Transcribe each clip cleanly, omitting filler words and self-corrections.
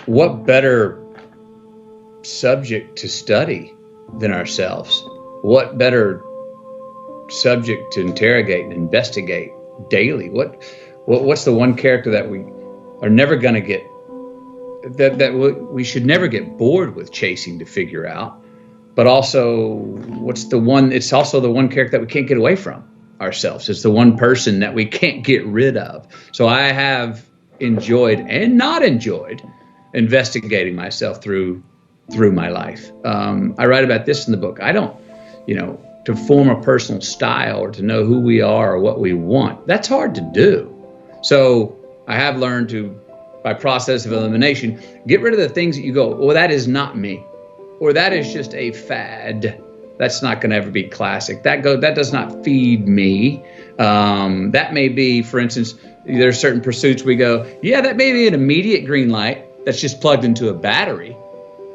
what better subject to study than ourselves? What better subject to interrogate and investigate daily? What's the one character that we are never going to get, that we should never get bored with chasing to figure out? But also, what's the one? It's also the one character that we can't get away from ourselves. It's the one person that we can't get rid of. So I have enjoyed and not enjoyed investigating myself through my life. I write about this in the book. I don't, to form a personal style or to know who we are or what we want, that's hard to do. So I have learned to, by process of elimination, get rid of the things that you go, well, that is not me, or that is just a fad. That's not going to ever be classic. That does not feed me. That may be, for instance, there's certain pursuits we go, yeah, that may be an immediate green light that's just plugged into a battery,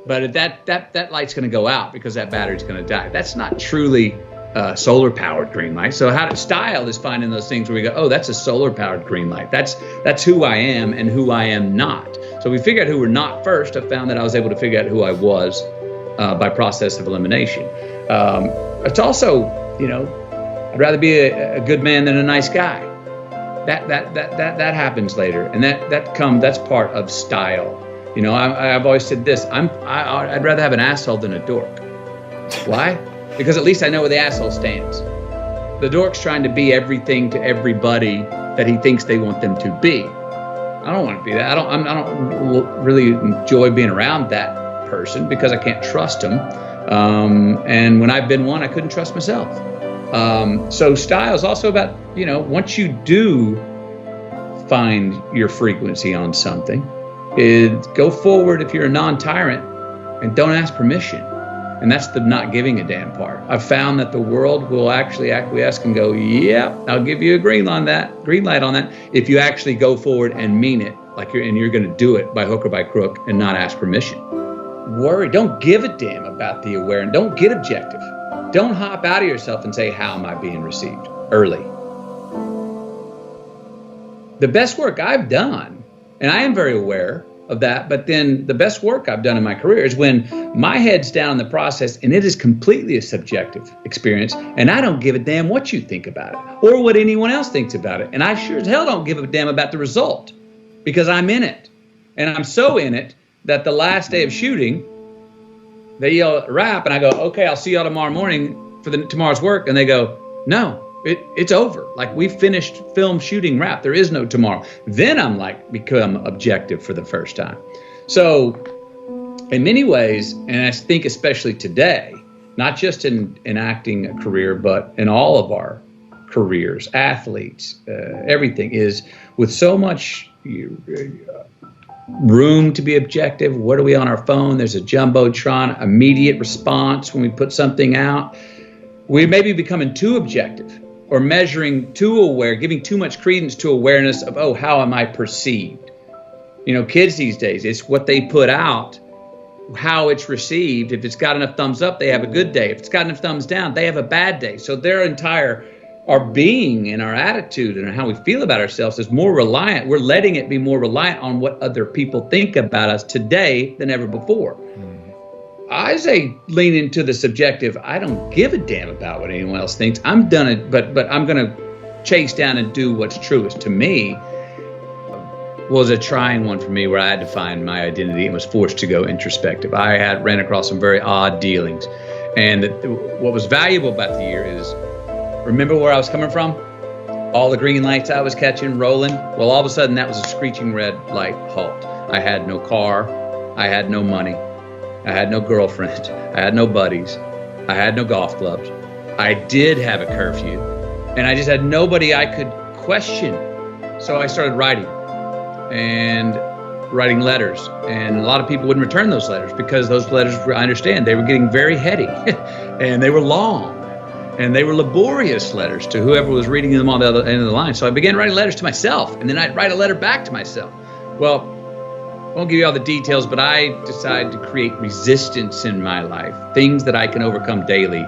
but that light's going to go out because that battery's going to die. That's not truly solar powered green light. So style is finding those things where we go, oh, that's a solar powered green light. That's who I am and who I am not. So we figured out who we're not first. I found that I was able to figure out who I was by process of elimination. It's also, I'd rather be a good man than a nice guy. That happens later, and that's part of style. I've always said this: I'd rather have an asshole than a dork. Why? Because at least I know where the asshole stands. The dork's trying to be everything to everybody that he thinks they want them to be. I don't want to be that. I don't really enjoy being around that person because I can't trust him. And when I've been one, I couldn't trust myself. So style is also about, once you do find your frequency on something, go forward if you're a non-tyrant and don't ask permission. And that's the not giving a damn part. I've found that the world will actually acquiesce and go, yeah, I'll give you a green light on that, if you actually go forward and mean it, you're going to do it by hook or by crook and not ask permission. Don't give a damn about the awareness. Don't get objective. Don't hop out of yourself and say, how am I being received? Early. The best work I've done, and I am very aware of that, but then the best work I've done in my career is when my head's down in the process and it is completely a subjective experience and I don't give a damn what you think about it or what anyone else thinks about it. And I sure as hell don't give a damn about the result because I'm in it. And I'm so in it that the last day of shooting, they yell wrap and I go, okay, I'll see y'all tomorrow morning for tomorrow's work. And they go, no, it's over. Like, we finished film shooting wrap. There is no tomorrow. Then I'm become objective for the first time. So in many ways, and I think especially today, not just in acting a career, but in all of our careers, athletes, everything is with so much room to be objective. What are we on our phone? There's a jumbotron, immediate response when we put something out. We may be becoming too objective or measuring too aware, giving too much credence to awareness of, oh, how am I perceived? Kids these days, it's what they put out, how it's received. If it's got enough thumbs up, they have a good day. If it's got enough thumbs down, they have a bad day. So our being and our attitude and how we feel about ourselves is more reliant. We're letting it be more reliant on what other people think about us today than ever before. I say lean into the subjective. I don't give a damn about what anyone else thinks. I'm done it, but I'm going to chase down and do what's truest to me. Was a trying one for me where I had to find my identity and was forced to go introspective. I ran across some very odd dealings. And what was valuable about the year is, remember where I was coming from? All the green lights I was catching, rolling. Well, all of a sudden that was a screeching red light halt. I had no car. I had no money. I had no girlfriend. I had no buddies. I had no golf clubs. I did have a curfew, and I just had nobody I could question. So I started writing letters, and a lot of people wouldn't return those letters because those letters, I understand, they were getting very heady and they were long and they were laborious letters to whoever was reading them on the other end of the line. So I began writing letters to myself, and then I'd write a letter back to myself. Well, I won't give you all the details, but I decided to create resistance in my life, things that I can overcome daily.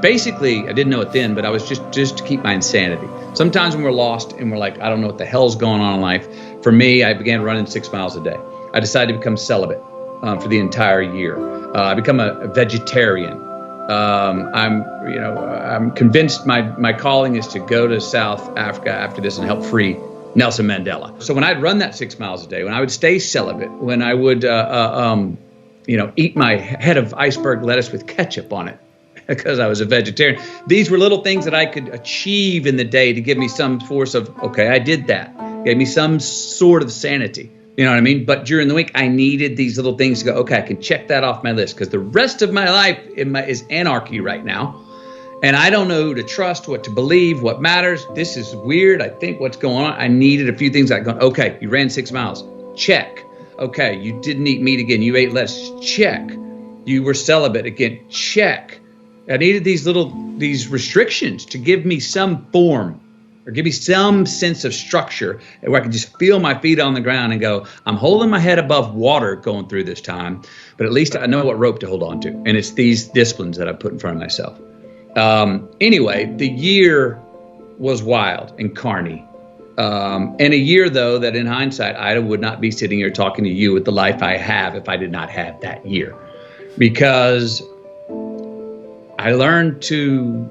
Basically, I didn't know it then, but I was just to keep my insanity. Sometimes when we're lost and we're like, I don't know what the hell's going on in life. For me, I began running 6 miles a day. I decided to become celibate for the entire year. I become a vegetarian. I'm convinced my calling is to go to South Africa after this and help free Nelson Mandela. So when I'd run that 6 miles a day, when I would stay celibate, when I would, eat my head of iceberg lettuce with ketchup on it because I was a vegetarian, these were little things that I could achieve in the day to give me some force of, okay, I did that. Gave me some sort of sanity. You know what I mean? But during the week, I needed these little things to go, okay, I can check that off my list because the rest of my life is anarchy right now. And I don't know who to trust, what to believe, what matters. This is weird. I think what's going on. I needed a few things like going, okay, you ran 6 miles. Check. Okay, you didn't eat meat again. You ate less. Check. You were celibate again. Check. I needed these restrictions to give me some form or give me some sense of structure where I could just feel my feet on the ground and go, I'm holding my head above water going through this time, but at least I know what rope to hold on to. And it's these disciplines that I put in front of myself. Anyway, the year was wild and carny. And a year, though, that in hindsight, I would not be sitting here talking to you with the life I have if I did not have that year. Because I learned to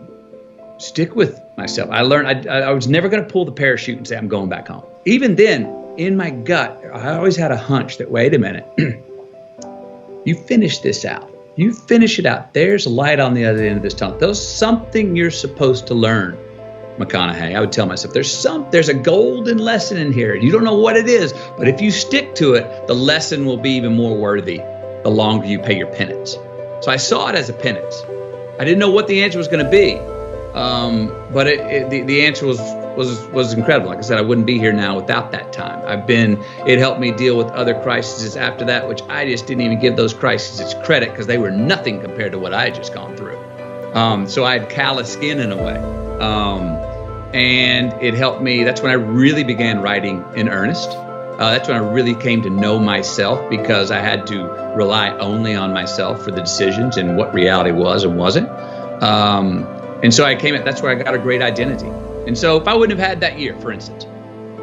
stick with myself. I learned I was never going to pull the parachute and say, I'm going back home. Even then, in my gut, I always had a hunch that, wait a minute, you finish this out. You finish it out. There's a light on the other end of this tunnel. There's something you're supposed to learn, McConaughey. I would tell myself, there's a golden lesson in here. You don't know what it is, but if you stick to it, the lesson will be even more worthy the longer you pay your penance. So I saw it as a penance. I didn't know what the answer was going to be, but the answer was incredible. Like I said, I wouldn't be here now without that time. It helped me deal with other crises after that, which I just didn't even give those crises credit because they were nothing compared to what I had just gone through. So I had callous skin in a way. And it helped me. That's when I really began writing in earnest. That's when I really came to know myself because I had to rely only on myself for the decisions and what reality was and wasn't. And so that's where I got a great identity. And so if I wouldn't have had that year, for instance,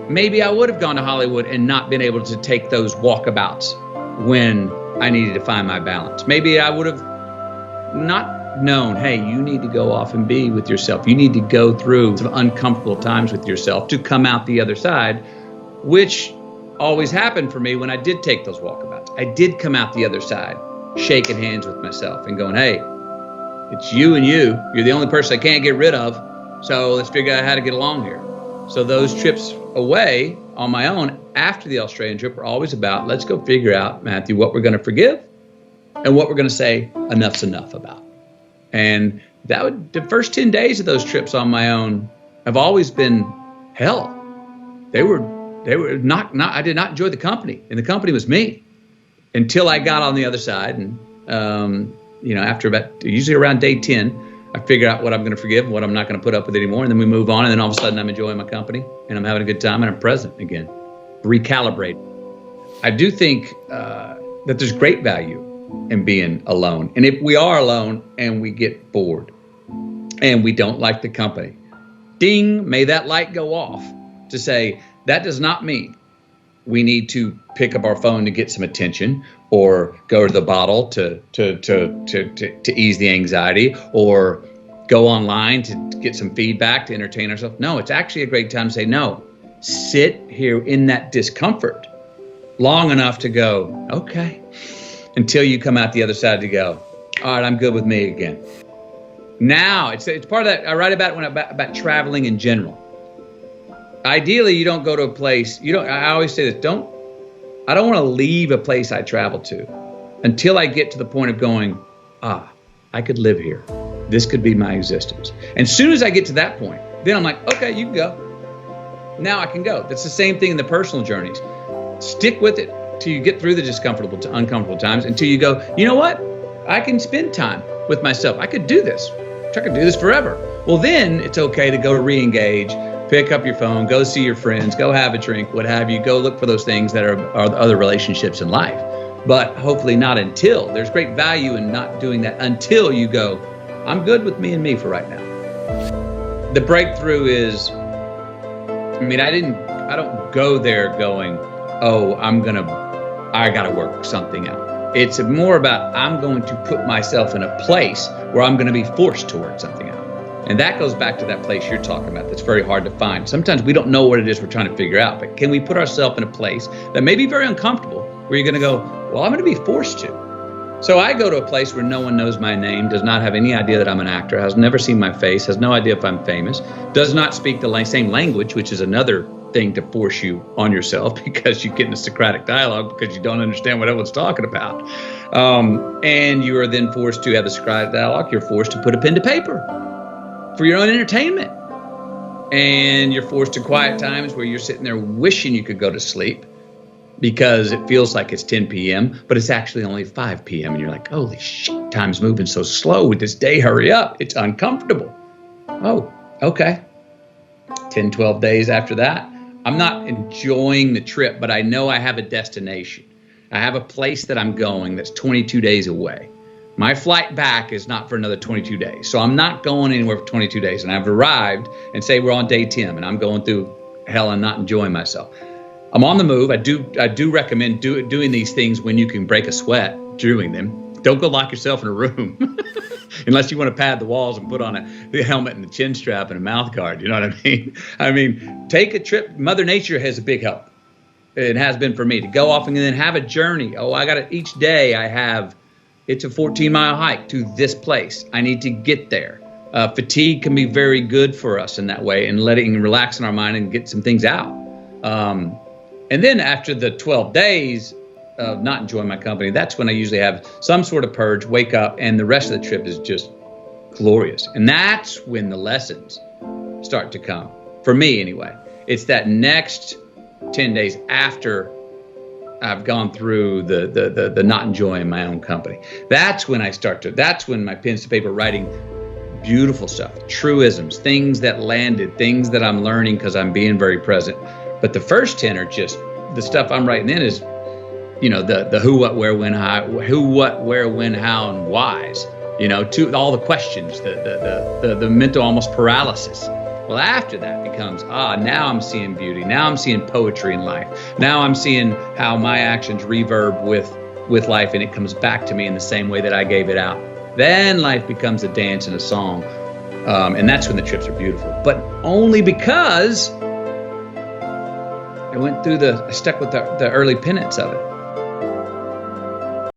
maybe I would have gone to Hollywood and not been able to take those walkabouts when I needed to find my balance. Maybe I would have not known, hey, you need to go off and be with yourself. You need to go through some uncomfortable times with yourself to come out the other side, which always happened for me when I did take those walkabouts. I did come out the other side, shaking hands with myself and going, hey, it's you and you. You're the only person I can't get rid of. So let's figure out how to get along here. So those trips away on my own after the Australian trip were always about, let's go figure out, Matthew, what we're going to forgive and what we're going to say enough's enough about. And the first 10 days of those trips on my own have always been hell. They were not, I did not enjoy the company, and the company was me until I got on the other side. And, after usually around day 10, I figure out what I'm going to forgive and what I'm not going to put up with anymore. And then we move on. And then all of a sudden I'm enjoying my company and I'm having a good time and I'm present again. Recalibrate. I do think that there's great value in being alone. And if we are alone and we get bored and we don't like the company, ding, may that light go off to say that does not mean we need to pick up our phone to get some attention or go to the bottle to ease the anxiety or go online to get some feedback to entertain ourselves. No, it's actually a great time to say, no, sit here in that discomfort long enough to go, okay, until you come out the other side to go, all right, I'm good with me again. Now, it's part of that. I write about traveling in general. Ideally, you don't go to a place, I always say this, I don't want to leave a place I travel to until I get to the point of going, I could live here. This could be my existence. And as soon as I get to that point, then I'm like, okay, you can go. Now I can go. That's the same thing in the personal journeys. Stick with it till you get through the discomfortable to uncomfortable times until you go, you know what? I can spend time with myself. I could do this. I could do this forever. Well, then it's okay to go re-engage, pick up your phone, go see your friends, go have a drink, what have you, go look for those things that are other relationships in life. But hopefully not until. There's great value in not doing that until you go, I'm good with me and me for right now. The breakthrough is, I don't go there going, oh, I'm going to I got to work something out. It's more about I'm going to put myself in a place where I'm going to be forced to work something out. And that goes back to that place you're talking about that's very hard to find. Sometimes we don't know what it is we're trying to figure out, but can we put ourselves in a place that may be very uncomfortable where you're going to go, well, I'm going to be forced to. So I go to a place where no one knows my name, does not have any idea that I'm an actor, has never seen my face, has no idea if I'm famous, does not speak the same language, which is another thing to force you on yourself because you get in a Socratic dialogue because you don't understand what everyone's talking about. And you are then forced to have a Socratic dialogue. You're forced to put a pen to paper for your own entertainment. And you're forced to quiet times where you're sitting there wishing you could go to sleep because it feels like it's 10 p.m., but it's actually only 5 p.m. And you're like, holy shit, time's moving so slow with this day, hurry up. It's uncomfortable. Oh, okay. 10, 12 days after that, I'm not enjoying the trip, but I know I have a destination. I have a place that I'm going that's 22 days away. My flight back is not for another 22 days. So I'm not going anywhere for 22 days. And I've arrived and say we're on day 10 and I'm going through hell and not enjoying myself. I'm on the move. I do recommend doing these things when you can break a sweat doing them. Don't go lock yourself in a room unless you want to pad the walls and put on the helmet and the chin strap and a mouth guard. You know what I mean? I mean, take a trip. Mother Nature has a big help. It has been for me to go off and then have a journey. Oh, each day it's a 14-mile hike to this place. I need to get there. Fatigue can be very good for us in that way and relax in our mind and get some things out. And then after the 12 days of not enjoying my company, that's when I usually have some sort of purge, wake up, and the rest of the trip is just glorious. And that's when the lessons start to come. For me, anyway. It's that next 10 days after I've gone through the not enjoying my own company. That's when that's when my pen's to paper writing beautiful stuff, truisms, things that landed, things that I'm learning because I'm being very present. But the first 10 are just the stuff I'm writing in is, the who, what, where, when, how, and whys, to all the questions, the mental almost paralysis. Well, after that becomes, now I'm seeing beauty. Now I'm seeing poetry in life. Now I'm seeing how my actions reverb with life and it comes back to me in the same way that I gave it out. Then life becomes a dance and a song. And that's when the trips are beautiful. But only because I stuck with the early penance of it.